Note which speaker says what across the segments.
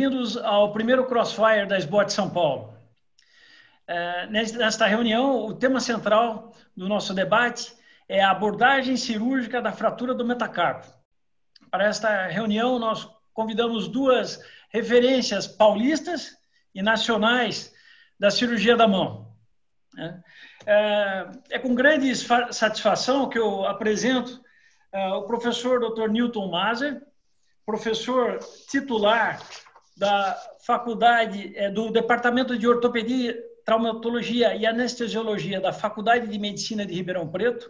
Speaker 1: bem-vindos ao primeiro Crossfire da SBOT de São Paulo. Nesta reunião, o tema central do nosso debate é a abordagem cirúrgica da fratura do metacarpo. Para esta reunião, nós convidamos duas referências paulistas e nacionais da cirurgia da mão. É com grande satisfação que eu apresento o professor Dr. Newton Maser, professor titular da Faculdade do Departamento de Ortopedia, Traumatologia e Anestesiologia da Faculdade de Medicina de Ribeirão Preto,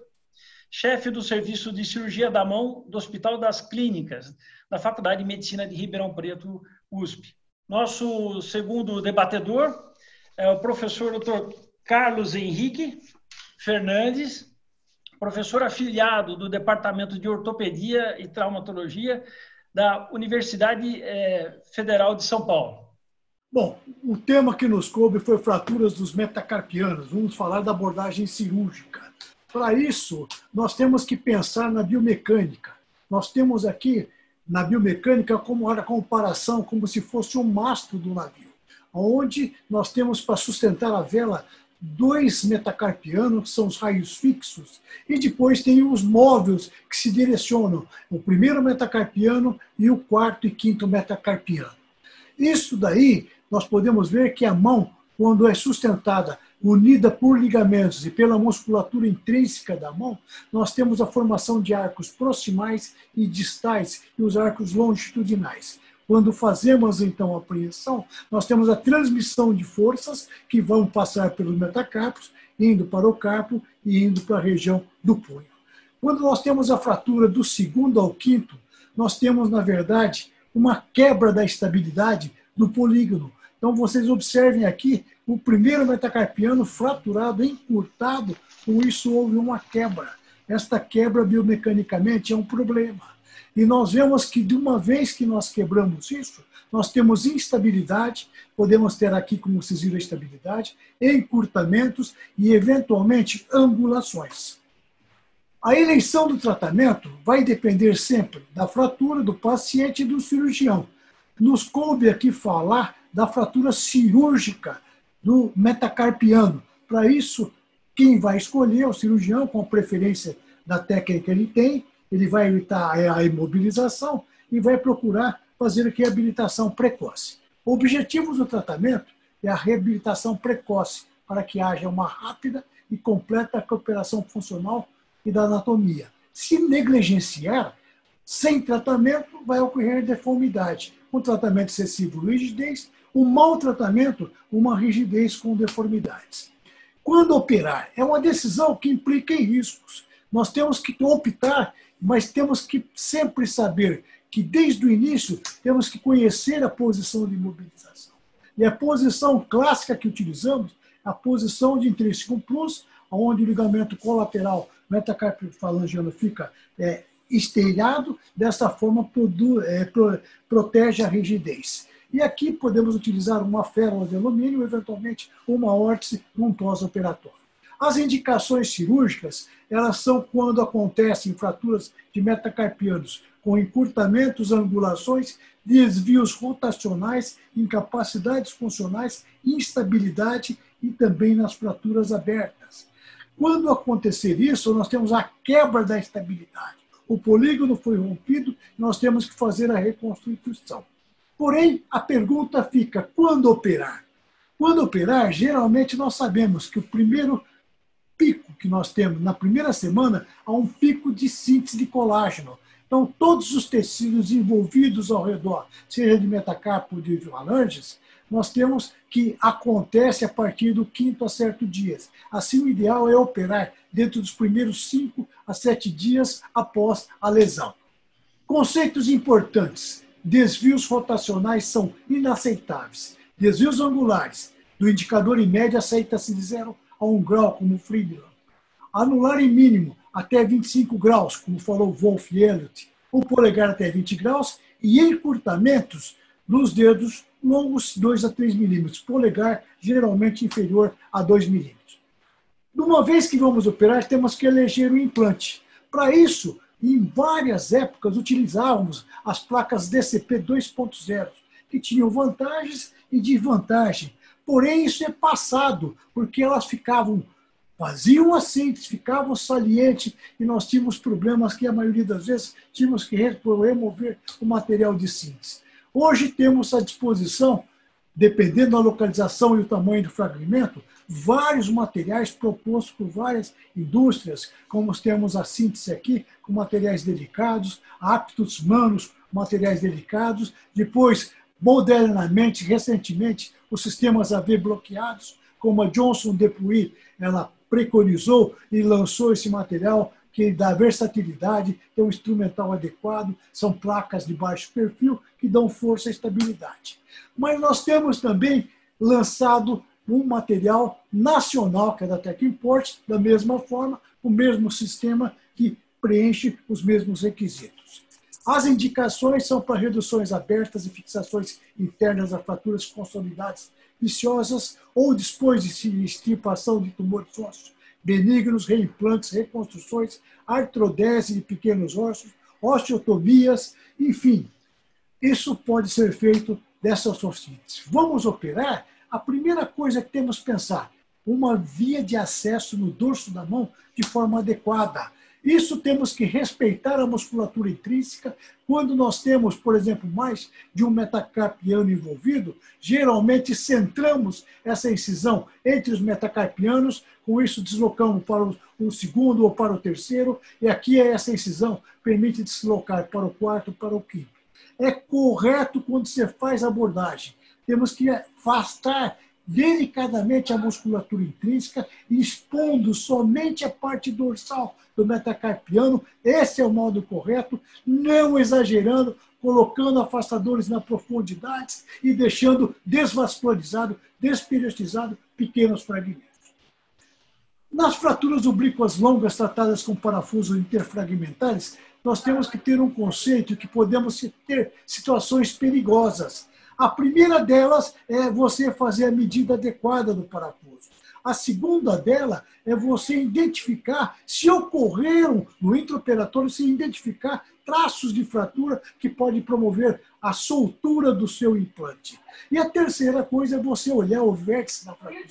Speaker 1: chefe do Serviço de Cirurgia da Mão do Hospital das Clínicas da Faculdade de Medicina de Ribeirão Preto, USP. Nosso segundo debatedor é o professor Dr. Carlos Henrique Fernandes, professor afiliado do Departamento de Ortopedia e Traumatologia da Universidade Federal de São Paulo.
Speaker 2: Bom, o tema que nos coube foi fraturas dos metacarpianos. Vamos falar da abordagem cirúrgica. Para isso, nós temos que pensar na biomecânica. Nós temos aqui, na biomecânica, como a comparação, como se fosse um mastro do navio, onde nós temos para sustentar a vela dois metacarpianos, que são os raios fixos, e depois tem os móveis que se direcionam, o primeiro metacarpiano e o quarto e quinto metacarpiano. Isso daí, nós podemos ver que a mão, quando é sustentada, unida por ligamentos e pela musculatura intrínseca da mão, nós temos a formação de arcos proximais e distais e os arcos longitudinais. Quando fazemos, então, a apreensão, nós temos a transmissão de forças que vão passar pelos metacarpos, indo para o carpo e indo para a região do punho. Quando nós temos a fratura do segundo ao quinto, nós temos, na verdade, uma quebra da estabilidade do polígono. Então, vocês observem aqui o primeiro metacarpiano fraturado, encurtado, com isso houve uma quebra. Esta quebra, biomecanicamente, é um problema. E nós vemos que, de uma vez que nós quebramos isso, nós temos instabilidade, podemos ter aqui, como vocês viram, a estabilidade, encurtamentos e, eventualmente, angulações. A eleição do tratamento vai depender sempre da fratura do paciente e do cirurgião. Nos coube aqui falar da fratura cirúrgica do metacarpiano. Para isso, quem vai escolher é o cirurgião, com a preferência da técnica que ele tem. Ele vai evitar a imobilização e vai procurar fazer a reabilitação precoce. O objetivo do tratamento é a reabilitação precoce, para que haja uma rápida e completa recuperação funcional e da anatomia. Se negligenciar, sem tratamento, vai ocorrer deformidade. Um tratamento excessivo, rigidez. Um mau tratamento, uma rigidez com deformidades. Quando operar? É uma decisão que implica em riscos. Nós temos que optar, mas temos que sempre saber que, desde o início, temos que conhecer a posição de imobilização. E a posição clássica que utilizamos é a posição de intrínseco plus, onde o ligamento colateral metacarpiofalangiano fica esteirado, dessa forma protege a rigidez. E aqui podemos utilizar uma férula de alumínio, eventualmente uma órtese num pós-operatório. As indicações cirúrgicas, elas são quando acontecem fraturas de metacarpianos com encurtamentos, angulações, desvios rotacionais, incapacidades funcionais, instabilidade e também nas fraturas abertas. Quando acontecer isso, nós temos a quebra da estabilidade. O polígono foi rompido, nós temos que fazer a reconstituição. Porém, a pergunta fica, quando operar? Quando operar, geralmente nós sabemos que o primeiro pico que nós temos na primeira semana há um pico de síntese de colágeno. Então, todos os tecidos envolvidos ao redor, seja de metacarpo ou de falanges, nós temos que acontece a partir do quinto a 7 dias. Assim, o ideal é operar dentro dos primeiros 5 a 7 dias após a lesão. Conceitos importantes. Desvios rotacionais são inaceitáveis. Desvios angulares do indicador em média aceita-se de 0 a 1 grau, como o Friedland. Anular em mínimo até 25 graus, como falou Wolff e Elliott. O polegar até 20 graus e encurtamentos dos dedos longos 2 a 3 milímetros. Polegar geralmente inferior a 2 milímetros. De uma vez que vamos operar, temos que eleger o implante. Para isso, em várias épocas, utilizávamos as placas DCP 2.0, que tinham vantagens e desvantagens. Porém, isso é passado, porque elas faziam a síntese, ficavam salientes, e nós tínhamos problemas que, a maioria das vezes, tínhamos que remover o material de síntese. Hoje temos à disposição, dependendo da localização e o tamanho do fragmento, vários materiais propostos por várias indústrias, como temos a síntese aqui, com materiais delicados, aptos nanos, materiais delicados, depois, modernamente, recentemente, os sistemas AV bloqueados, como a Johnson Depuy, ela preconizou e lançou esse material que dá versatilidade, tem um instrumental adequado, são placas de baixo perfil que dão força e estabilidade. Mas nós temos também lançado um material nacional, que é da Tec Import, da mesma forma, o mesmo sistema que preenche os mesmos requisitos. As indicações são para reduções abertas e fixações internas a fraturas consolidadas viciosas ou depois de extirpação de tumores ósseos benignos, reimplantes, reconstruções, artrodese de pequenos ossos, osteotomias, enfim. Isso pode ser feito dessas síntese. Vamos operar? A primeira coisa que temos que pensar, uma via de acesso no dorso da mão de forma adequada. Isso temos que respeitar a musculatura intrínseca. Quando nós temos, por exemplo, mais de um metacarpiano envolvido, geralmente centramos essa incisão entre os metacarpianos, com isso deslocamos para o segundo ou para o terceiro, e aqui essa incisão permite deslocar para o quarto, para o quinto. É correto quando você faz a abordagem. Temos que afastar delicadamente a musculatura intrínseca, expondo somente a parte dorsal do metacarpiano. Esse é o modo correto, não exagerando, colocando afastadores na profundidade e deixando desvascularizado, desperiostizado pequenos fragmentos. Nas fraturas oblíquas longas tratadas com parafusos interfragmentares, nós temos que ter um conceito que podemos ter situações perigosas. A primeira delas é você fazer a medida adequada do parafuso. A segunda dela é você identificar, se ocorreram no intraoperatório, se identificar traços de fratura que podem promover a soltura do seu implante. E a terceira coisa é você olhar o vértice da fratura.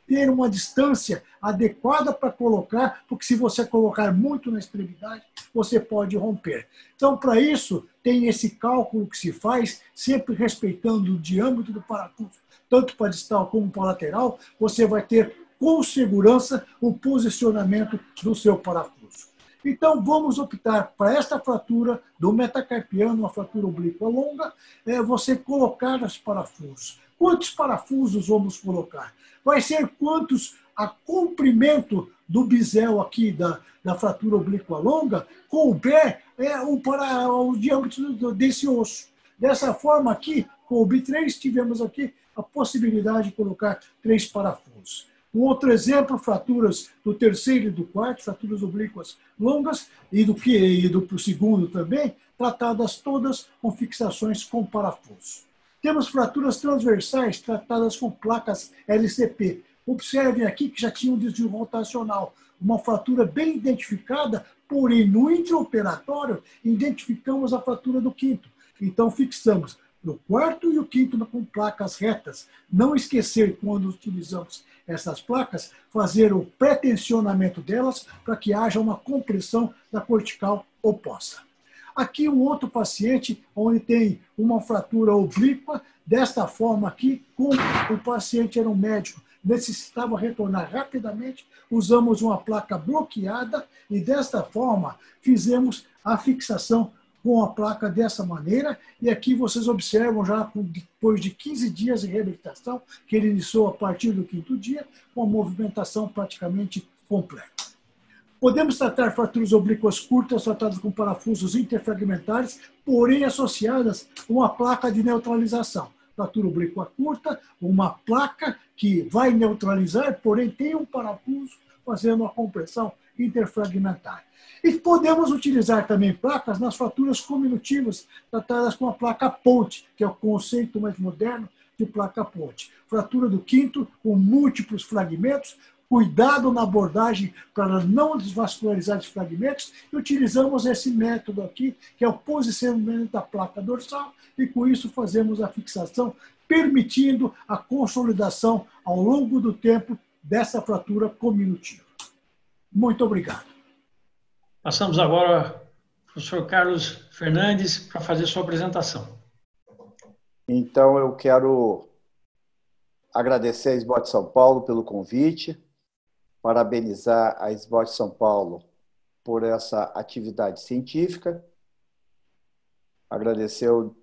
Speaker 2: Ter uma distância adequada para colocar, porque se você colocar muito na extremidade, você pode romper. Então, para isso, tem esse cálculo que se faz, sempre respeitando o diâmetro do parafuso, tanto para distal como para lateral, você vai ter com segurança o posicionamento do seu parafuso. Então, vamos optar para esta fratura do metacarpiano, uma fratura oblíqua longa, você colocar os parafusos. Quantos parafusos vamos colocar? Vai ser quantos a comprimento do bisel aqui da fratura oblíqua longa couber para o diâmetro desse osso. Dessa forma aqui, coube 3, tivemos aqui a possibilidade de colocar 3 parafusos. Um outro exemplo, fraturas do terceiro e do quarto, fraturas oblíquas longas, e do segundo também, tratadas todas com fixações com parafuso. Temos fraturas transversais tratadas com placas LCP. Observem aqui que já tinha um desvio rotacional, uma fratura bem identificada, porém no intraoperatório identificamos a fratura do quinto. Então fixamos no quarto e o quinto com placas retas. Não esquecer, quando utilizamos essas placas, fazer o pré-tensionamento delas para que haja uma compressão da cortical oposta. Aqui um outro paciente onde tem uma fratura oblíqua, desta forma aqui, como o paciente era um médico, necessitava retornar rapidamente, usamos uma placa bloqueada e desta forma fizemos a fixação com a placa dessa maneira, e aqui vocês observam já depois de 15 dias de reabilitação, que ele iniciou a partir do 5º dia, com a movimentação praticamente completa. Podemos tratar fraturas oblíquas curtas tratadas com parafusos interfragmentares, porém associadas a uma placa de neutralização. Fratura oblíqua curta, uma placa que vai neutralizar, porém tem um parafuso fazendo uma compressão interfragmentar. E podemos utilizar também placas nas fraturas cominutivas tratadas com a placa ponte, que é o conceito mais moderno de placa ponte. Fratura do quinto com múltiplos fragmentos, cuidado na abordagem para não desvascularizar os fragmentos, e utilizamos esse método aqui, que é o posicionamento da placa dorsal, e com isso fazemos a fixação, permitindo a consolidação ao longo do tempo dessa fratura cominutiva. Muito obrigado.
Speaker 1: Passamos agora ao professor Carlos Fernandes para fazer sua apresentação.
Speaker 3: Então, eu quero agradecer a SBOT São Paulo pelo convite, parabenizar a SBOT São Paulo por essa atividade científica, agradecer ao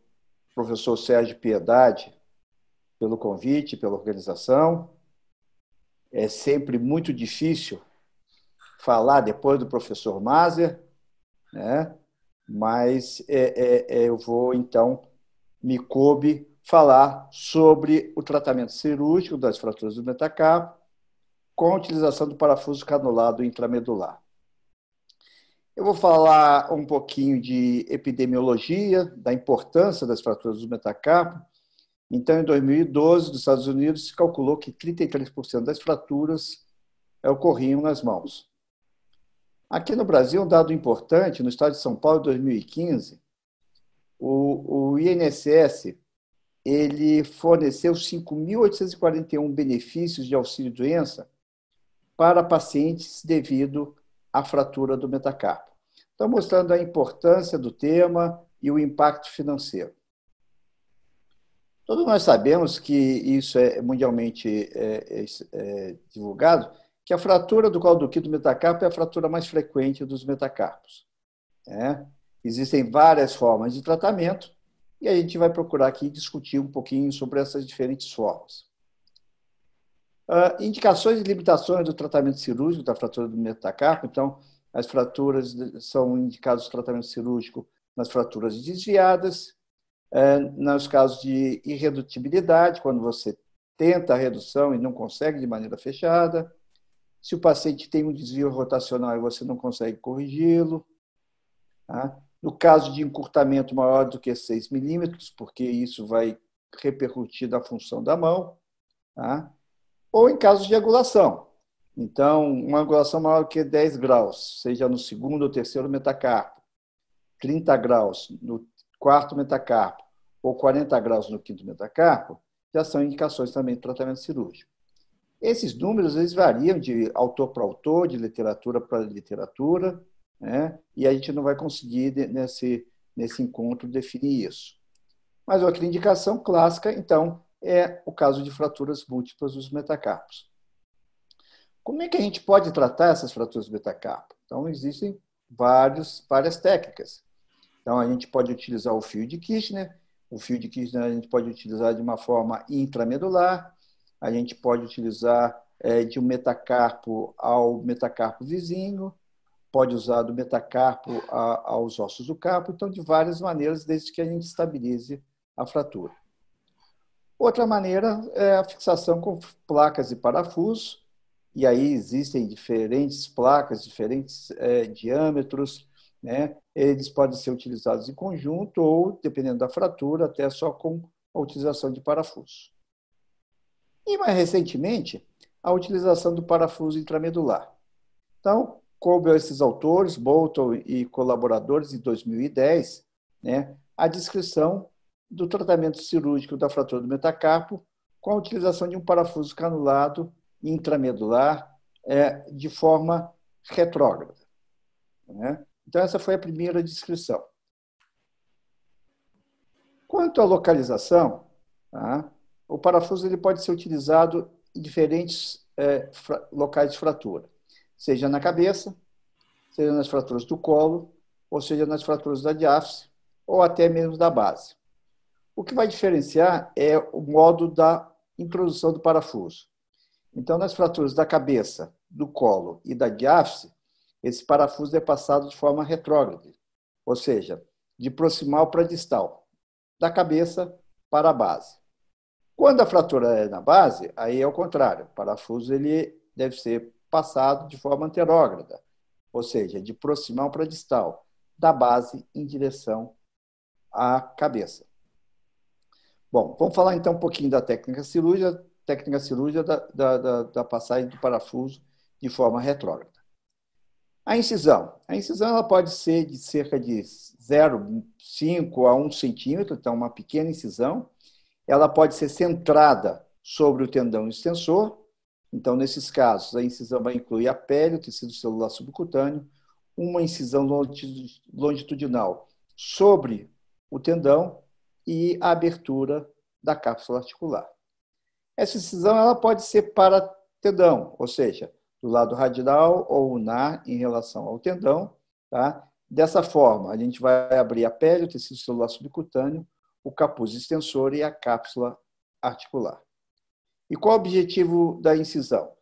Speaker 3: professor Sérgio Piedade pelo convite, pela organização. É sempre muito difícil falar depois do professor Maser, né? Mas eu vou, então, me coube falar sobre o tratamento cirúrgico das fraturas do metacarpo com a utilização do parafuso canulado intramedular. Eu vou falar um pouquinho de epidemiologia, da importância das fraturas do metacarpo. Então, em 2012, nos Estados Unidos, se calculou que 33% das fraturas ocorriam nas mãos. Aqui no Brasil, um dado importante, no estado de São Paulo, em 2015, o INSS ele forneceu 5.841 benefícios de auxílio-doença para pacientes devido à fratura do metacarpo. Então, mostrando a importância do tema e o impacto financeiro. Todos nós sabemos que isso é mundialmente divulgado, que a fratura do colo do quinto metacarpo é a fratura mais frequente dos metacarpos. Existem várias formas de tratamento e a gente vai procurar aqui discutir um pouquinho sobre essas diferentes formas. Indicações e limitações do tratamento cirúrgico da fratura do metacarpo. Então, as fraturas são indicadas o tratamento cirúrgico nas fraturas desviadas, nos casos de irredutibilidade, quando você tenta a redução e não consegue de maneira fechada, se o paciente tem um desvio rotacional e você não consegue corrigi-lo, no caso de encurtamento maior do que 6 milímetros, porque isso vai repercutir na função da mão, ou em casos de angulação. Então, uma angulação maior que 10 graus, seja no segundo ou terceiro metacarpo, 30 graus no quarto metacarpo ou 40 graus no quinto metacarpo, já são indicações também de tratamento cirúrgico. Esses números eles variam de autor para autor, de literatura para literatura, e a gente não vai conseguir, nesse encontro, definir isso. Mas outra indicação clássica, então, é o caso de fraturas múltiplas dos metacarpos. Como é que a gente pode tratar essas fraturas do metacarpo? Então, existem várias técnicas. Então, a gente pode utilizar o fio de Kirchner. O fio de Kirchner a gente pode utilizar de uma forma intramedular. A gente pode utilizar de um metacarpo ao metacarpo vizinho. Pode usar do metacarpo aos ossos do carpo. Então, de várias maneiras, desde que a gente estabilize a fratura. Outra maneira é a fixação com placas e parafusos. E aí existem diferentes placas, diferentes diâmetros, Eles podem ser utilizados em conjunto ou, dependendo da fratura, até só com a utilização de parafuso. E, mais recentemente, a utilização do parafuso intramedular. Então, coube a esses autores, Bolton e colaboradores, em 2010, a descrição do tratamento cirúrgico da fratura do metacarpo com a utilização de um parafuso canulado intramedular de forma retrógrada. Então, essa foi a primeira descrição. Quanto à localização, o parafuso ele pode ser utilizado em diferentes locais de fratura, seja na cabeça, seja nas fraturas do colo, ou seja nas fraturas da diáfise, ou até mesmo da base. O que vai diferenciar é o modo da introdução do parafuso. Então, nas fraturas da cabeça, do colo e da diáfise, esse parafuso é passado de forma retrógrada, ou seja, de proximal para distal, da cabeça para a base. Quando a fratura é na base, aí é o contrário. O parafuso ele deve ser passado de forma anterógrada, ou seja, de proximal para distal, da base em direção à cabeça. Bom, vamos falar então um pouquinho da técnica cirúrgica. técnica cirúrgica da passagem do parafuso de forma retrógrada. A incisão. A incisão ela pode ser de cerca de 0,5 a 1 centímetro, então uma pequena incisão. Ela pode ser centrada sobre o tendão extensor. Então, nesses casos, a incisão vai incluir a pele, o tecido celular subcutâneo, uma incisão longitudinal sobre o tendão e a abertura da cápsula articular. Essa incisão ela pode ser para tendão, ou seja, do lado radial ou ulnar em relação ao tendão. Tá? Dessa forma, a gente vai abrir a pele, o tecido celular subcutâneo, o capuz extensor e a cápsula articular. E qual o objetivo da incisão?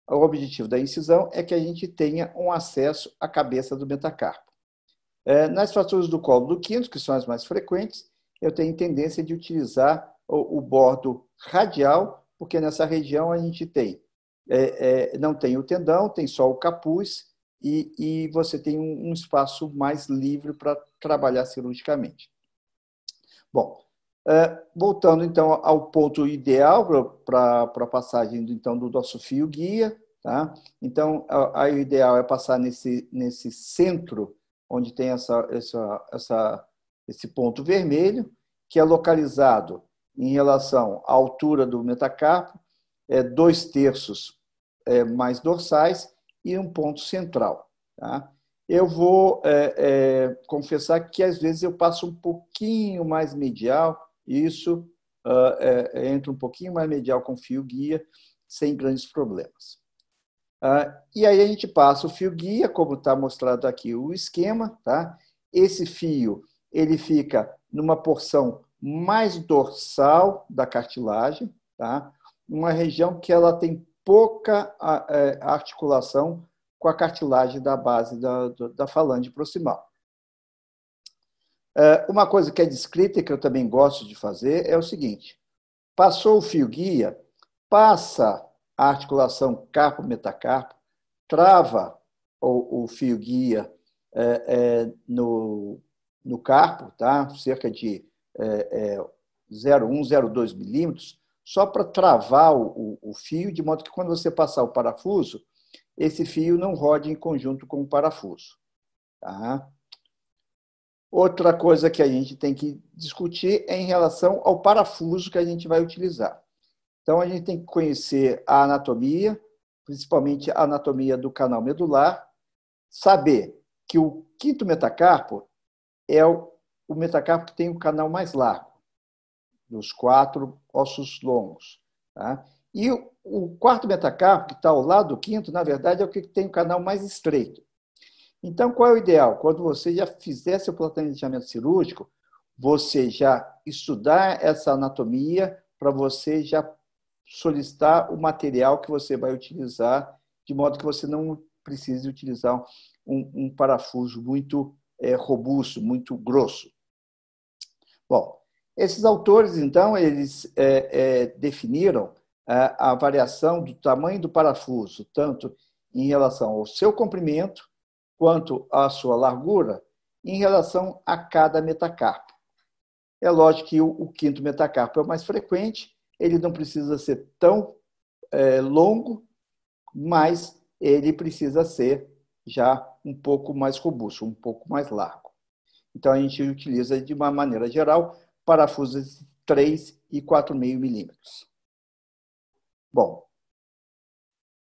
Speaker 3: O objetivo da incisão é que a gente tenha um acesso à cabeça do metacarpo. Nas fraturas do colo do quinto, que são as mais frequentes, eu tenho tendência de utilizar o bordo radial, porque nessa região a gente tem, não tem o tendão, tem só o capuz e você tem um espaço mais livre para trabalhar cirurgicamente. Bom, voltando então ao ponto ideal para a passagem então, do nosso fio guia. Tá? Então, o ideal é passar nesse centro, onde tem esse ponto vermelho, que é localizado em relação à altura do metacarpo, 2/3 mais dorsais e um ponto central. Tá? Eu vou confessar que, às vezes, eu passo um pouquinho mais medial, isso entra um pouquinho mais medial com fio guia, sem grandes problemas. E aí a gente passa o fio guia, como está mostrado aqui o esquema. Tá? Esse fio ele fica numa porção mais dorsal da cartilagem, tá? Uma região que ela tem pouca articulação com a cartilagem da base da falange proximal. Uma coisa que é descrita e que eu também gosto de fazer é o seguinte: passou o fio guia, passa a articulação carpo-metacarpo, trava o fio guia no carpo, tá? Cerca de 0,1, 0,2 milímetros, só para travar o fio, de modo que quando você passar o parafuso, esse fio não rode em conjunto com o parafuso. Tá? Outra coisa que a gente tem que discutir é em relação ao parafuso que a gente vai utilizar. Então, a gente tem que conhecer a anatomia, principalmente a anatomia do canal medular, saber que o quinto metacarpo é o metacarpo que tem o canal mais largo, dos 4 ossos longos. Tá? E o quarto metacarpo, que está ao lado do quinto, na verdade, é o que tem o canal mais estreito. Então, qual é o ideal? Quando você já fizer seu planejamento cirúrgico, você já estudar essa anatomia para você já solicitar o material que você vai utilizar, de modo que você não precise utilizar um parafuso muito robusto, muito grosso. Bom, esses autores, então, eles definiram a variação do tamanho do parafuso, tanto em relação ao seu comprimento, quanto à sua largura, em relação a cada metacarpo. É lógico que o quinto metacarpo é o mais frequente, ele não precisa ser tão longo, mas ele precisa ser já um pouco mais robusto, um pouco mais largo. Então, a gente utiliza, de uma maneira geral, parafusos de 3 e 4,5 milímetros. Bom,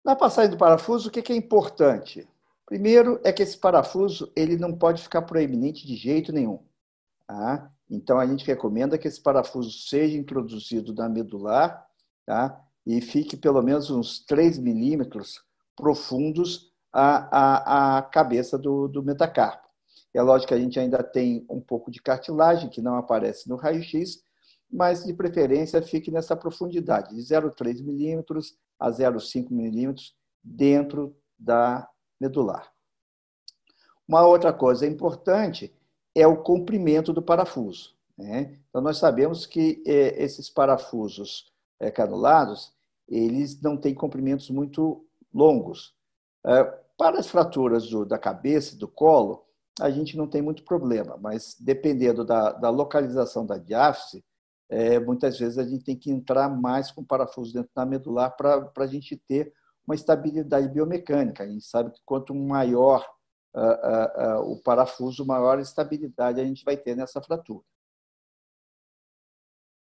Speaker 3: na passagem do parafuso, o que é importante? Primeiro é que esse parafuso ele não pode ficar proeminente de jeito nenhum. Tá? Então, a gente recomenda que esse parafuso seja introduzido na medular, tá? E fique pelo menos uns 3 milímetros profundos a cabeça do metacarpo. É lógico que a gente ainda tem um pouco de cartilagem, que não aparece no raio-x, mas, de preferência, fique nessa profundidade, de 0,3 milímetros a 0,5 milímetros dentro da medular. Uma outra coisa importante é o comprimento do parafuso. Né? Então, nós sabemos que esses parafusos canulados, eles não têm comprimentos muito longos. Para as fraturas da cabeça e do colo, a gente não tem muito problema, mas dependendo da localização da diáfise, muitas vezes a gente tem que entrar mais com parafuso dentro da medular para a gente ter uma estabilidade biomecânica. A gente sabe que quanto maior o parafuso, maior estabilidade a gente vai ter nessa fratura.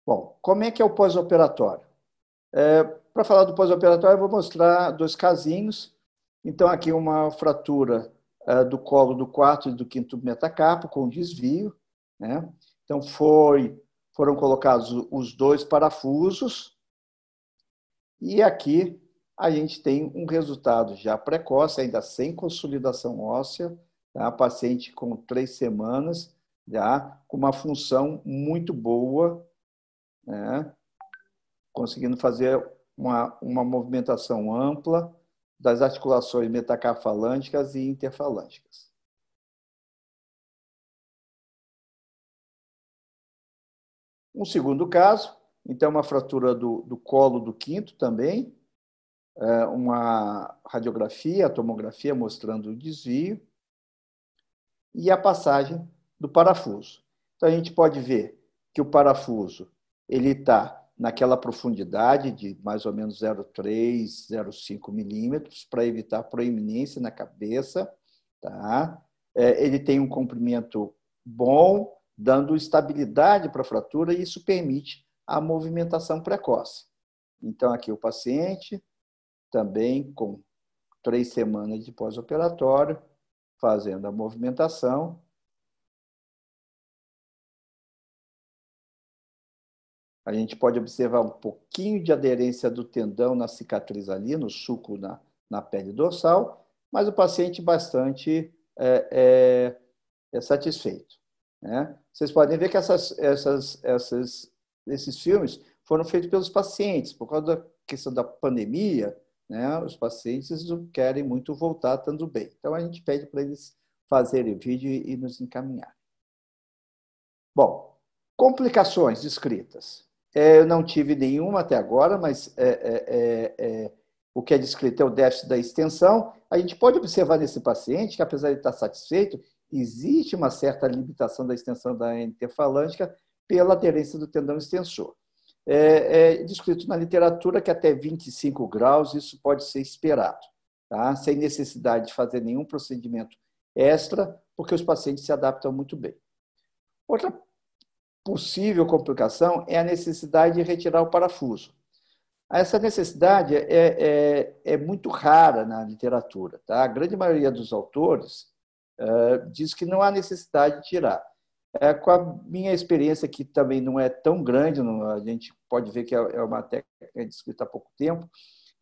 Speaker 3: Bom, como é que é o pós-operatório? Para falar do pós-operatório, eu vou mostrar 2 casinhos. Então, aqui uma fratura do colo do 4º e do 5º metacarpo com desvio, né? Então, foram colocados os 2 parafusos e aqui a gente tem um resultado já precoce, ainda sem consolidação óssea, tá? Paciente com 3 semanas, já com uma função muito boa, né? Conseguindo fazer uma movimentação ampla das articulações metacarfalânticas e interfalânticas. Um segundo caso, então, uma fratura do colo do 5º também, uma radiografia, a tomografia mostrando o desvio e a passagem do parafuso. Então, a gente pode ver que o parafuso ele está naquela profundidade de mais ou menos 0,3, 0,5 milímetros, para evitar proeminência na cabeça. Tá? Ele tem um comprimento bom, dando estabilidade para a fratura, e isso permite a movimentação precoce. Então, aqui o paciente, também com 3 semanas de pós-operatório, fazendo a movimentação. A gente pode observar um pouquinho de aderência do tendão na cicatriz ali, no sulco na pele dorsal, mas o paciente bastante satisfeito, né? Vocês podem ver que esses filmes foram feitos pelos pacientes. Por causa da questão da pandemia, né, os pacientes não querem muito voltar estando bem. Então, a gente pede para eles fazerem vídeo e nos encaminhar. Bom, complicações descritas. Eu não tive nenhuma até agora, mas o que é descrito é o déficit da extensão. A gente pode observar nesse paciente que, apesar de estar satisfeito, existe uma certa limitação da extensão da interfalângica pela aderência do tendão extensor. É descrito na literatura que até 25 graus isso pode ser esperado, tá? Sem necessidade de fazer nenhum procedimento extra, porque os pacientes se adaptam muito bem. Outra possível complicação é a necessidade de retirar o parafuso. Essa necessidade é muito rara na literatura, tá? A grande maioria dos autores diz que não há necessidade de tirar. Com a minha experiência, que também não é tão grande, a gente pode ver que é uma técnica descrita há pouco tempo,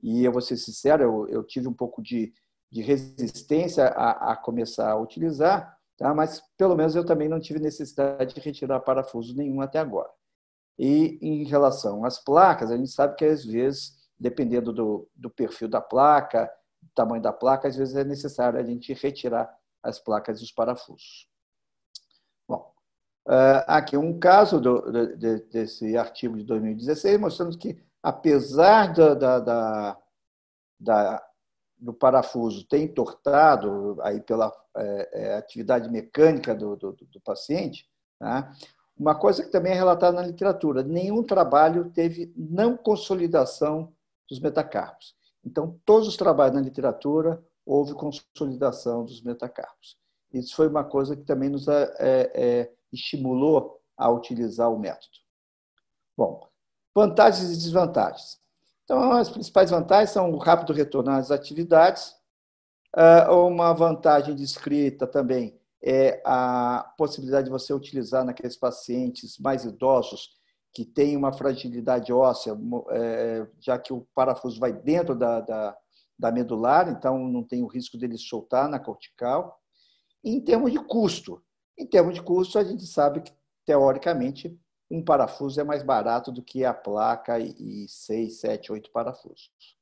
Speaker 3: e eu vou ser sincero, eu tive um pouco de resistência a começar a utilizar, tá? Mas pelo menos eu também não tive necessidade de retirar parafuso nenhum até agora. E em relação às placas, a gente sabe que às vezes, dependendo do perfil da placa, do tamanho da placa, às vezes é necessário a gente retirar as placas e os parafusos. Bom, aqui um caso desse artigo de 2016, mostrando que, apesar do parafuso ter entortado aí pela atividade mecânica do paciente, tá? Uma coisa que também é relatada na literatura, nenhum trabalho teve não consolidação dos metacarpos. Então, todos os trabalhos na literatura houve consolidação dos metacarpos. Isso foi uma coisa que também nos estimulou a utilizar o método. Bom, vantagens e desvantagens. Então, as principais vantagens são o rápido retorno às atividades. Uma vantagem descrita também é a possibilidade de você utilizar naqueles pacientes mais idosos que têm uma fragilidade óssea, já que o parafuso vai dentro da medular, então não tem o risco dele soltar na cortical. E em termos de custo, a gente sabe que, teoricamente, um parafuso é mais barato do que a placa e 6, 7, 8 parafusos.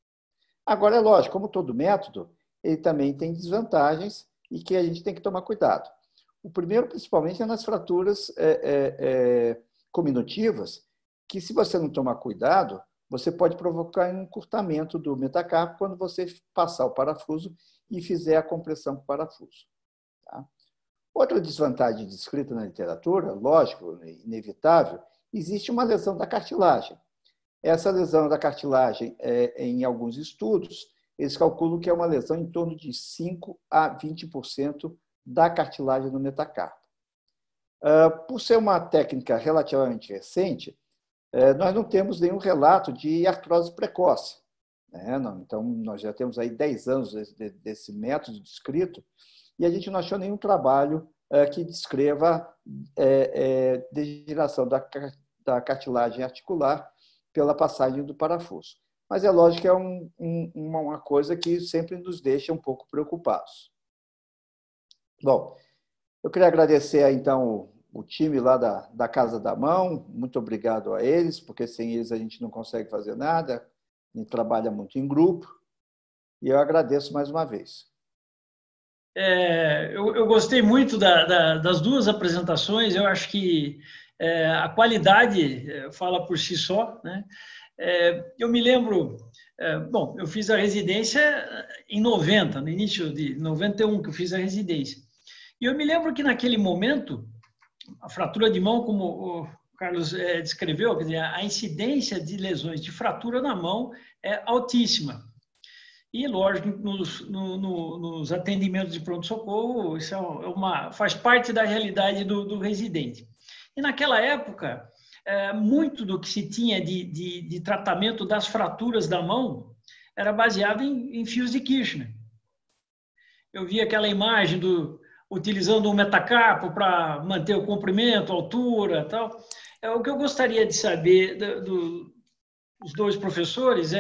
Speaker 3: Agora, é lógico, como todo método, ele também tem desvantagens e que a gente tem que tomar cuidado. O primeiro, principalmente, é nas fraturas cominutivas, que, se você não tomar cuidado, você pode provocar um encurtamento do metacarpo quando você passar o parafuso e fizer a compressão com o parafuso. Tá? Outra desvantagem descrita na literatura, lógico, inevitável, existe uma lesão da cartilagem. Essa lesão da cartilagem, em alguns estudos, eles calculam que é uma lesão em torno de 5 a 20% da cartilagem do metacarpo. Por ser uma técnica relativamente recente, nós não temos nenhum relato de artrose precoce. Então, nós já temos aí 10 anos desse método descrito e a gente não achou nenhum trabalho que descreva degeneração da cartilagem articular pela passagem do parafuso. Mas é lógico que é uma coisa que sempre nos deixa um pouco preocupados. Bom, eu queria agradecer, então, o time lá da Casa da Mão. Muito obrigado a eles, porque sem eles a gente não consegue fazer nada. A gente trabalha muito em grupo. E eu agradeço mais uma vez.
Speaker 1: Eu gostei muito das duas apresentações. Eu acho que a qualidade fala por si só, né? Eu me lembro, bom, eu fiz a residência em 90, no início de 91 que eu fiz a residência. E eu me lembro que naquele momento, a fratura de mão, como o Carlos descreveu, quer dizer, a incidência de lesões de fratura na mão é altíssima. E, lógico, nos atendimentos de pronto-socorro, isso faz parte da realidade do residente. E, naquela época, muito do que se tinha de tratamento das fraturas da mão era baseado em fios de Kirchner. Eu vi aquela imagem utilizando um metacarpo para manter o comprimento, a altura e tal. O que eu gostaria de saber dos dois professores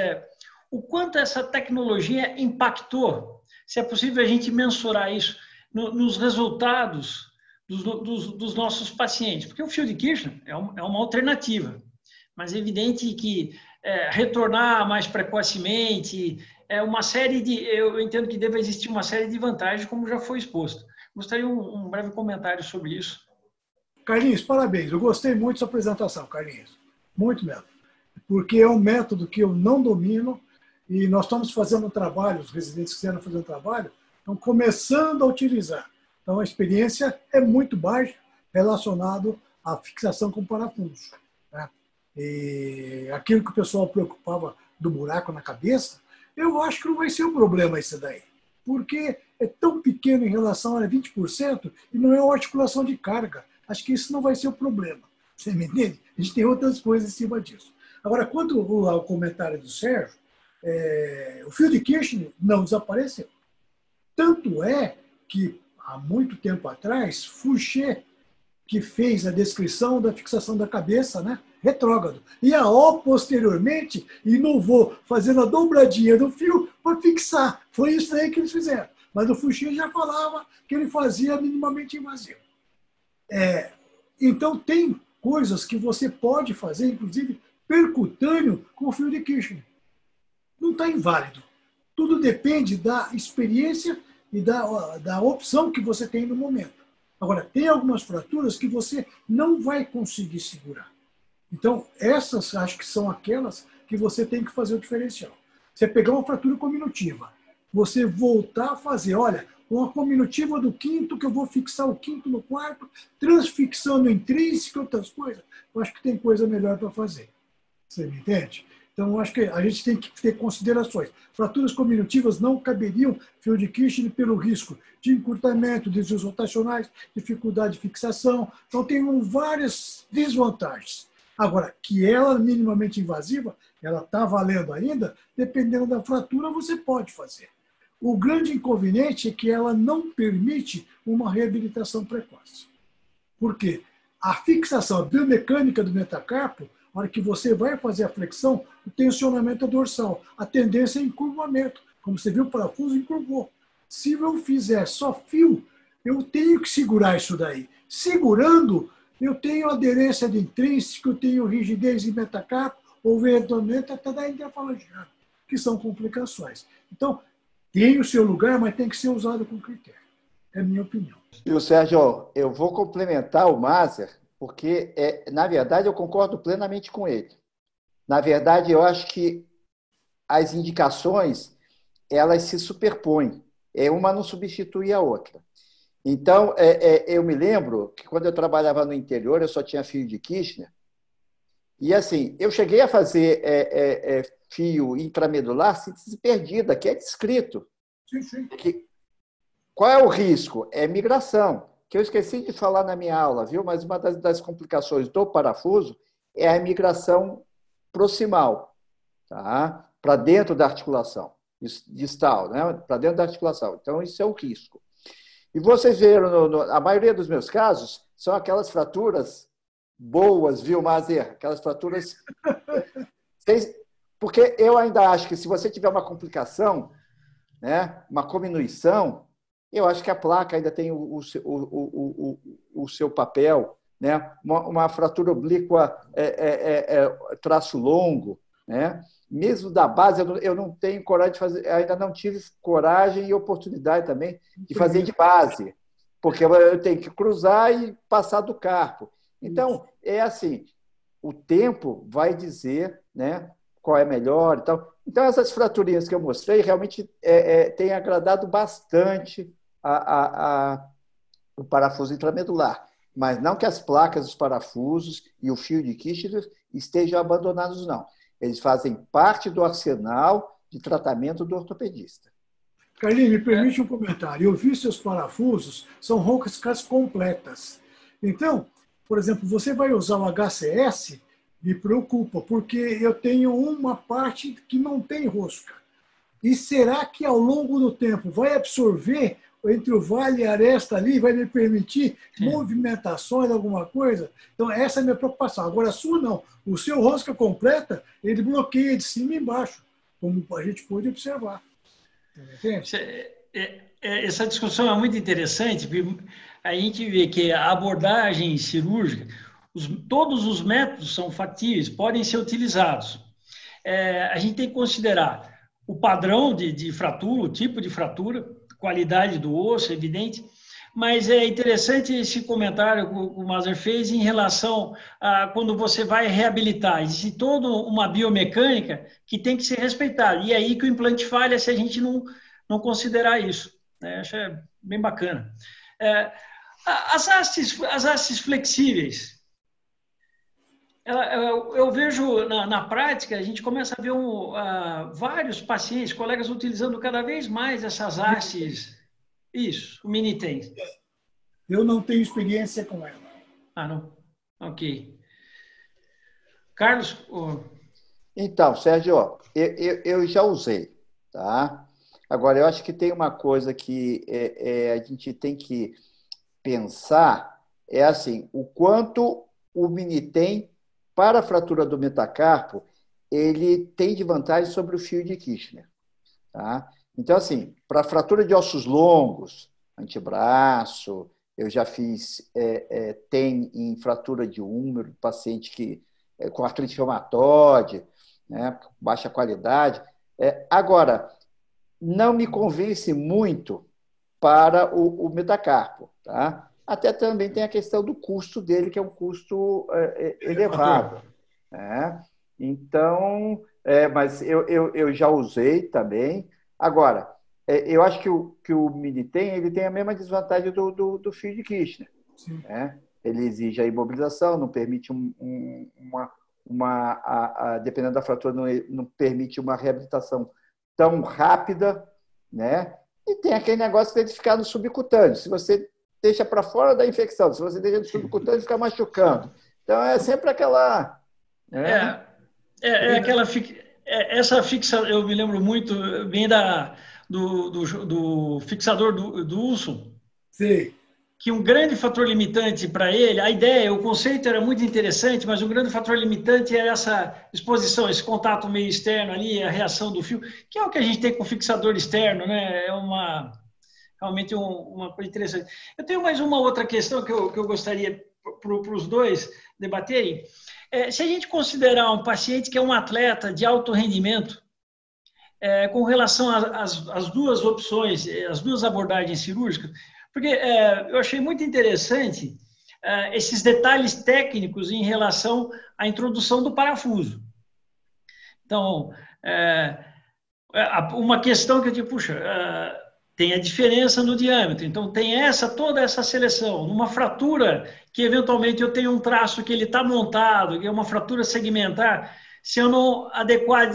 Speaker 1: o quanto essa tecnologia impactou, se é possível a gente mensurar isso nos resultados dos nossos pacientes. Porque o fio de Kirchner é uma alternativa, mas é evidente que retornar mais precocemente uma série eu entendo que deve existir uma série de vantagens, como já foi exposto. Gostaria um breve comentário sobre isso.
Speaker 2: Carlinhos, parabéns. Eu gostei muito da sua apresentação, Carlinhos. Muito mesmo. Porque é um método que eu não domino e nós estamos fazendo um trabalho, os residentes que quiseram fazer um trabalho, estão começando a utilizar. Então, a experiência é muito baixa relacionado à fixação com parafuso. Né? E aquilo que o pessoal preocupava do buraco na cabeça, eu acho que não vai ser um problema isso daí. Porque é tão pequeno em relação a 20% e não é uma articulação de carga. Acho que isso não vai ser o problema. Você me entende? A gente tem outras coisas em cima disso. Agora, quanto ao comentário do Sérgio, o fio de Kirchner não desapareceu. Tanto é que, há muito tempo atrás, Fouché, que fez a descrição da fixação da cabeça, né, retrógrado. E a O, posteriormente, inovou, fazendo a dobradinha do fio para fixar. Foi isso aí que eles fizeram. Mas o Fouché já falava que ele fazia minimamente invasivo. Então, tem coisas que você pode fazer, inclusive percutâneo, com o fio de Kirchner. Não está inválido. Tudo depende da experiência e da opção que você tem no momento. Agora, tem algumas fraturas que você não vai conseguir segurar. Então, essas acho que são aquelas que você tem que fazer o diferencial. Você pegar uma fratura cominutiva, você voltar a fazer, olha, uma cominutiva do quinto, que eu vou fixar o quinto no quarto, transfixando intrínseco e outras coisas. Eu acho que tem coisa melhor para fazer. Você me entende? Então, eu acho que a gente tem que ter considerações. Fraturas cominutivas não caberiam fio de Kirchner pelo risco de encurtamento, desvios rotacionais, dificuldade de fixação. Então, tem várias desvantagens. Agora, que ela é minimamente invasiva, ela está valendo ainda, dependendo da fratura, você pode fazer. O grande inconveniente é que ela não permite uma reabilitação precoce. Por quê? A fixação, a biomecânica do metacarpo, na hora que você vai fazer a flexão, o tensionamento é dorsal. A tendência é encurvamento. Como você viu, o parafuso encurvou. Se eu fizer só fio, eu tenho que segurar isso daí. Segurando, eu tenho aderência de intrínseco, eu tenho rigidez em metacarpo, ou eventualmente até da interfalangiana, que são complicações. Então, tem o seu lugar, mas tem que ser usado com critério. É a minha opinião.
Speaker 3: E o Sérgio, eu vou complementar o Maser, porque, na verdade, eu concordo plenamente com ele. Na verdade, eu acho que as indicações, elas se superpõem. Uma não substitui a outra. Então, eu me lembro que quando eu trabalhava no interior, eu só tinha fio de Kirchner, E assim, eu cheguei a fazer fio intramedular síntese perdida, que é descrito.
Speaker 2: Sim, sim.
Speaker 3: Qual é o risco? É migração, que eu esqueci de falar na minha aula, viu? Mas uma das complicações do parafuso é a migração proximal, tá? Para dentro da articulação, distal, né? Para dentro da articulação. Então, isso é um risco. E vocês viram, a maioria dos meus casos são aquelas fraturas boas, viu, Mazer? Aquelas fraturas... Porque eu ainda acho que se você tiver uma complicação, né, uma comminuição, eu acho que a placa ainda tem o seu papel, né? Uma fratura oblíqua traço longo, né? Mesmo da base, eu não tenho coragem de fazer, ainda não tive coragem e oportunidade também de fazer de base, porque eu tenho que cruzar e passar do carpo. Então, é assim, o tempo vai dizer, né, qual é melhor e tal. Então, essas fraturinhas que eu mostrei realmente têm agradado bastante o parafuso intramedular, mas não que as placas dos parafusos e o fio de Kirchner estejam abandonados, não. Eles fazem parte do arsenal de tratamento do ortopedista.
Speaker 2: Carlinhos, me permite um comentário. Eu vi seus parafusos, são roscas completas. Então, por exemplo, você vai usar o HCS, me preocupa, porque eu tenho uma parte que não tem rosca. E será que ao longo do tempo vai absorver entre o vale e a aresta ali, vai me permitir movimentações, alguma coisa? Então, essa é a minha preocupação. Agora, a sua não. O seu rosca completa, ele bloqueia de cima e embaixo, como a gente pôde observar. Entende?
Speaker 1: Essa discussão é muito interessante, porque a gente vê que a abordagem cirúrgica, todos os métodos são factíveis, podem ser utilizados. A gente tem que considerar o padrão de fratura, o tipo de fratura, qualidade do osso, é evidente, mas é interessante esse comentário que o Mazer fez em relação a quando você vai reabilitar. Existe toda uma biomecânica que tem que ser respeitada, e é aí que o implante falha se a gente não considerar isso. Acho bem bacana. As hastes flexíveis, eu vejo na prática, a gente começa a ver vários pacientes, colegas utilizando cada vez mais essas hastes. Isso, o mini tem.
Speaker 2: Eu não tenho experiência com ela.
Speaker 1: Ah, não? Ok. Carlos?
Speaker 3: Então, Sérgio, eu já usei, tá? Agora, eu acho que tem uma coisa que a gente tem que pensar, é assim, o quanto o mini tem para a fratura do metacarpo, ele tem de vantagem sobre o fio de Kirchner. Tá? Então, assim, para fratura de ossos longos, antebraço, eu já fiz, tem em fratura de húmero, paciente com artrite reumatoide, né, baixa qualidade. Agora, não me convence muito para o metacarpo. Tá? Até também tem a questão do custo dele, que é um custo elevado. Né? Então, mas eu já usei também. Agora, eu acho que o Mini ele tem a mesma desvantagem do fio de Kirchner. Né? Ele exige a imobilização, não permite dependendo da fratura, não permite uma reabilitação tão rápida, né? E tem aquele negócio de ficar no subcutâneo. Se você deixa para fora da infecção, se você deixa no subcutâneo, fica machucando. Então, é sempre aquela... Né?
Speaker 1: Essa fixa, eu me lembro muito bem do fixador do Wilson.
Speaker 2: Sim.
Speaker 1: Que um grande fator limitante para ele, a ideia, o conceito era muito interessante, mas um grande fator limitante era essa exposição, esse contato meio externo ali, a reação do fio, que é o que a gente tem com o fixador externo, né? É realmente uma coisa interessante. Eu tenho mais uma outra questão que eu gostaria para os dois debaterem. Se a gente considerar um paciente que é um atleta de alto rendimento, com relação às duas opções, as duas abordagens cirúrgicas, porque eu achei muito interessante esses detalhes técnicos em relação à introdução do parafuso. Então, uma questão que eu digo, puxa, tem a diferença no diâmetro. Então, tem toda essa seleção. Numa fratura, que eventualmente eu tenho um traço que ele está montado, que é uma fratura segmentar, se eu não adequar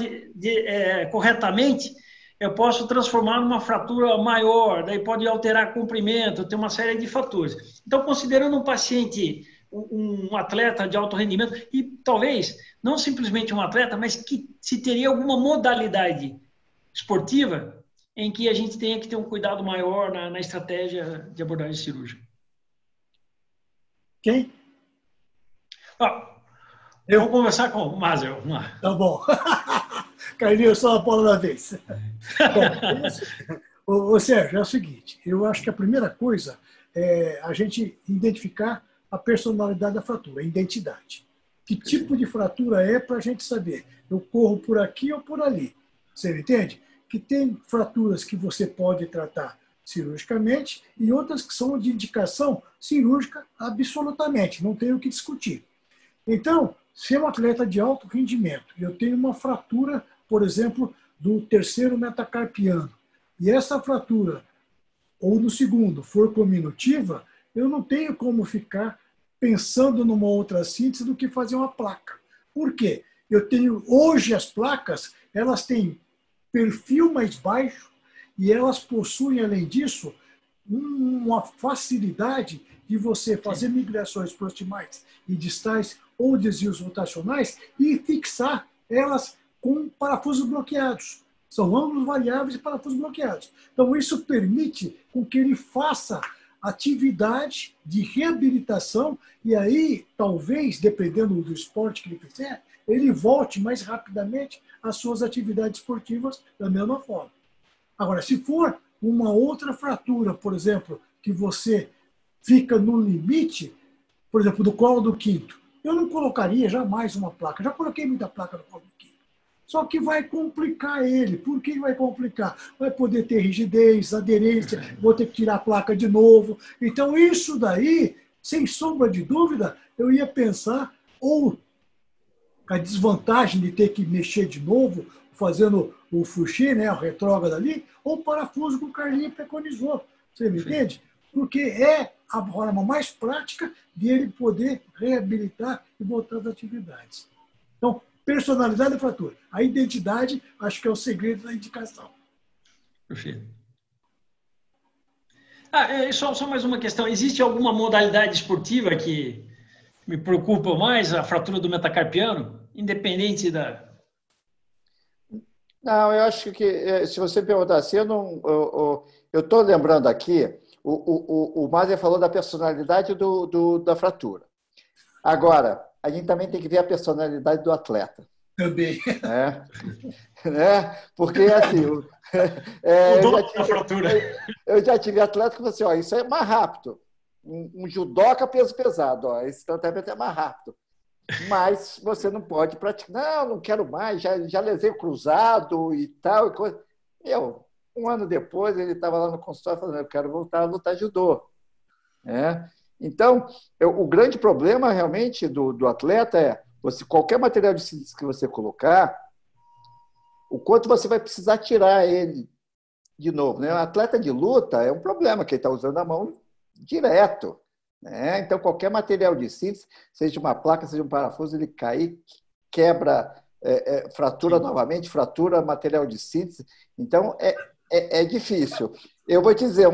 Speaker 1: corretamente, eu posso transformar numa fratura maior, daí pode alterar comprimento, tem uma série de fatores. Então, considerando um paciente, um atleta de alto rendimento, e talvez não simplesmente um atleta, mas que se teria alguma modalidade esportiva em que a gente tenha que ter um cuidado maior na estratégia de abordagem cirúrgica.
Speaker 2: Quem?
Speaker 1: Eu vou conversar com o Mazel.
Speaker 2: Tá bom. Carlinhos, só a bola da vez. Bom, Sérgio, é o seguinte, eu acho que a primeira coisa é a gente identificar a personalidade da fratura, a identidade. Que tipo de fratura é para a gente saber? Eu corro por aqui ou por ali. Você entende? Que tem fraturas que você pode tratar cirurgicamente e outras que são de indicação cirúrgica absolutamente, não tenho o que discutir. Então, se é um atleta de alto rendimento, eu tenho uma fratura, por exemplo, do terceiro metacarpiano, e essa fratura, ou do segundo, for cominutiva, eu não tenho como ficar pensando numa outra síntese do que fazer uma placa. Por quê? Eu tenho, hoje as placas, elas têm perfil mais baixo e elas possuem, além disso, uma facilidade de você fazer migrações proximais e distais ou desvios rotacionais e fixar elas com parafusos bloqueados. São ângulos variáveis e parafusos bloqueados. Então, isso permite com que ele faça atividade de reabilitação e aí, talvez, dependendo do esporte que ele fizer, ele volte mais rapidamente às suas atividades esportivas da mesma forma. Agora, se for uma outra fratura, por exemplo, que você fica no limite, por exemplo, do colo do quinto, eu não colocaria jamais uma placa. Já coloquei muita placa no colo do quinto. Só que vai complicar ele. Por que vai complicar? Vai poder ter rigidez, aderência, vou ter que tirar a placa de novo. Então, isso daí, sem sombra de dúvida, eu ia pensar ou a desvantagem de ter que mexer de novo, fazendo o fuxê, né, o retrógrado ali, ou o parafuso que o Carlinhos preconizou. Você me entende? Porque é a forma mais prática de ele poder reabilitar e voltar às atividades. Então, personalidade da fratura. A identidade, acho que é o segredo da indicação.
Speaker 1: Perfeito. Só mais uma questão. Existe alguma modalidade esportiva que me preocupa mais, a fratura do metacarpiano, independente da...
Speaker 3: Não, eu acho que, se você perguntar assim, eu estou lembrando aqui, o Mazer falou da personalidade da fratura. Agora, a gente também tem que ver a personalidade do atleta.
Speaker 2: Também.
Speaker 3: Porque, assim, eu já tive atleta que falou assim, ó, isso é mais rápido. Um judoca peso pesado, ó, esse tratamento é mais rápido. Mas você não pode praticar. Não quero mais, já lesei o cruzado e tal. E coisa. Um ano depois, ele estava lá no consultório falando, eu quero voltar a lutar judô. Então, o grande problema realmente do atleta é qualquer material de síntese que você colocar, o quanto você vai precisar tirar ele de novo. Né? Um atleta de luta é um problema, que ele está usando a mão direto. Então, qualquer material de síntese, seja uma placa, seja um parafuso, ele cai, quebra, fratura novamente, fratura material de síntese. Então, é difícil. Eu vou te dizer,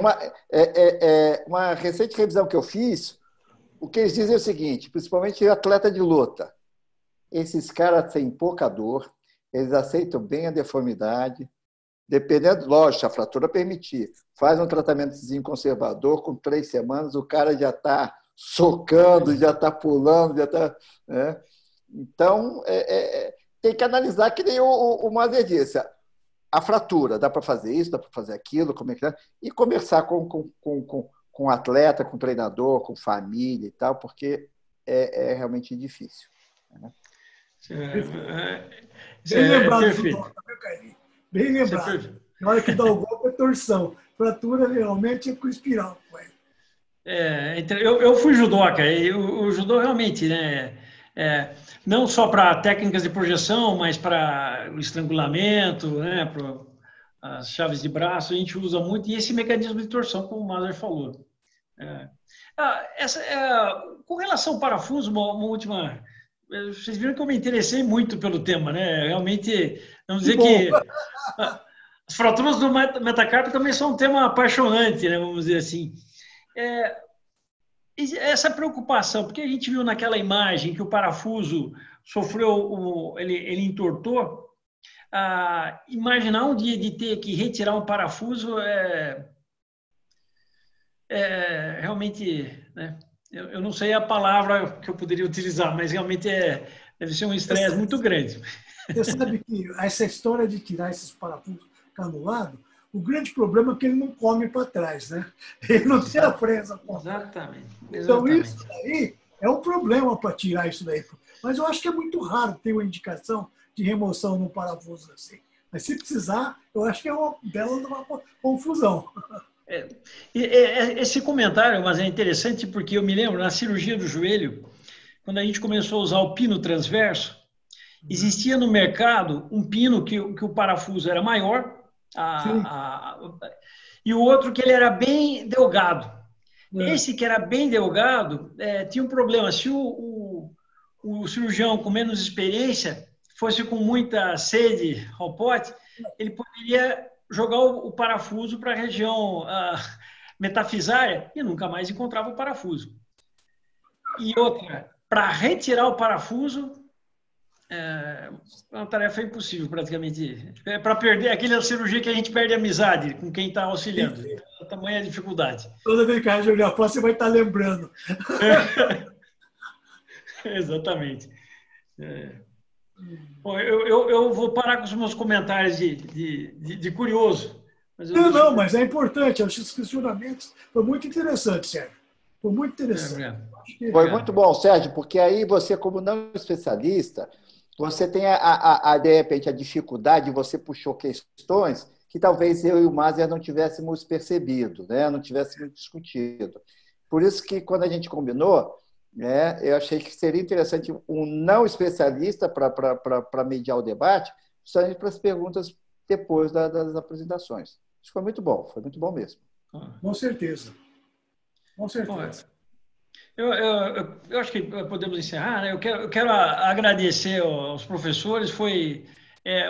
Speaker 3: uma recente revisão que eu fiz, o que eles dizem é o seguinte, principalmente atleta de luta, esses caras têm pouca dor, eles aceitam bem a deformidade, dependendo, lógico, a fratura permitir, faz um tratamentozinho conservador, com 3 semanas o cara já está socando, já está pulando, já está... Então, tem que analisar, que nem o Mazer disse, a fratura, dá para fazer isso, dá para fazer aquilo, como é que é, e conversar com o atleta, com o treinador, com família e tal, porque é realmente difícil.
Speaker 2: Bem lembrado, bem lembrado. Na hora que dá o golpe é torção. Fratura realmente é com espiral.
Speaker 1: Eu fui judoca, e o judô realmente, né, não só para técnicas de projeção, mas para o estrangulamento, né, as chaves de braço, a gente usa muito, e esse mecanismo de torção, como o Maser falou. Com relação ao parafuso, uma última... Vocês viram que eu me interessei muito pelo tema, né? Realmente, vamos dizer que as fraturas do metacarpo também são um tema apaixonante, né? Vamos dizer assim. Essa preocupação, porque a gente viu naquela imagem que o parafuso sofreu, ele entortou, imaginar um dia de ter que retirar um parafuso realmente, né? Eu não sei a palavra que eu poderia utilizar, mas realmente deve ser um estresse muito grande.
Speaker 2: Você sabe que essa história de tirar esses parafusos canulados, o grande problema é que ele não come para trás, né? Ele não tem a presa.
Speaker 1: Exatamente.
Speaker 2: Então, isso aí é um problema para tirar isso daí. Mas eu acho que é muito raro ter uma indicação de remoção num parafuso assim. Mas se precisar, eu acho que é uma bela confusão.
Speaker 1: Esse comentário, mas é interessante porque eu me lembro, na cirurgia do joelho, quando a gente começou a usar o pino transverso, existia no mercado um pino que o parafuso era maior e o outro que ele era bem delgado. Esse que era bem delgado tinha um problema. Se o cirurgião com menos experiência fosse com muita sede ao pote, ele poderia jogar o parafuso para a região metafisária e nunca mais encontrava o parafuso. E outra, para retirar o parafuso, é uma tarefa impossível, praticamente. É para perder aquela cirurgia que a gente perde a amizade com quem está auxiliando. A tamanha dificuldade.
Speaker 2: Toda vez que a gente olhar para você vai estar lembrando.
Speaker 1: Exatamente. Bom, eu vou parar com os meus comentários de curioso. Mas
Speaker 2: mas é importante. Acho que os questionamentos foi muito interessante, Sérgio. Foi muito interessante.
Speaker 3: Foi muito bom, Sérgio, porque aí você, como não especialista, você tem, de repente, a dificuldade, você puxou questões que talvez eu e o Maser não tivéssemos percebido, né? Não tivéssemos discutido. Por isso que, quando a gente combinou, né, eu achei que seria interessante um não especialista para mediar o debate, justamente para as perguntas depois das apresentações. Isso foi muito bom mesmo.
Speaker 2: Com certeza. Com certeza.
Speaker 1: Eu acho que podemos encerrar, né? Eu quero agradecer aos professores, foi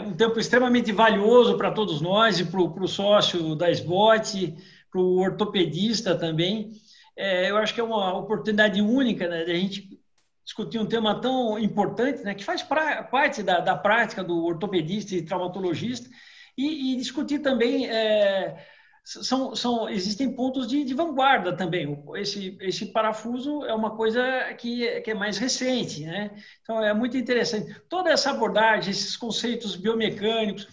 Speaker 1: um tempo extremamente valioso para todos nós e para o sócio da SBOT, para o ortopedista também. Eu acho que é uma oportunidade única, né, de a gente discutir um tema tão importante, né, que faz parte da prática do ortopedista e traumatologista, e discutir também... existem pontos de vanguarda também. Esse parafuso é uma coisa que é mais recente, né? Então, é muito interessante. Toda essa abordagem, esses conceitos biomecânicos,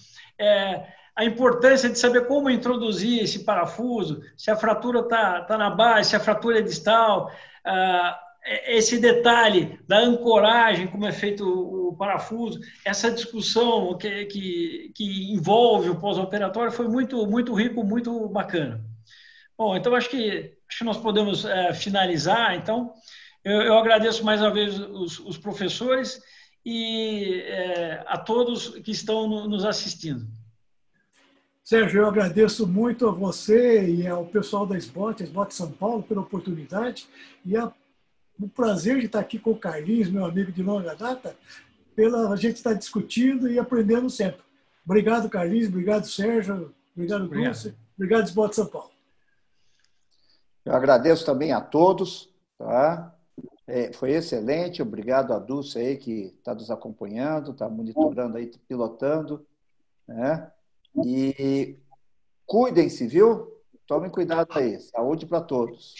Speaker 1: a importância de saber como introduzir esse parafuso, se a fratura está na base, se a fratura é distal, esse detalhe da ancoragem, como é feito o parafuso, essa discussão que envolve o pós-operatório foi muito, muito rico, muito bacana. Bom, então acho que nós podemos finalizar. Então, eu agradeço mais uma vez os professores e a todos que estão nos assistindo.
Speaker 2: Sérgio, eu agradeço muito a você e ao pessoal da SBOT São Paulo, pela oportunidade e o prazer de estar aqui com o Carlinhos, meu amigo de longa data, a gente estar discutindo e aprendendo sempre. Obrigado, Carlinhos, obrigado, Sérgio, obrigado, Dulce, obrigado, SBOT São Paulo.
Speaker 3: Eu agradeço também a todos, tá? Foi excelente, obrigado a Dulce aí que está nos acompanhando, está monitorando aí, pilotando, né? E cuidem-se, viu? Tomem cuidado aí. Saúde para todos.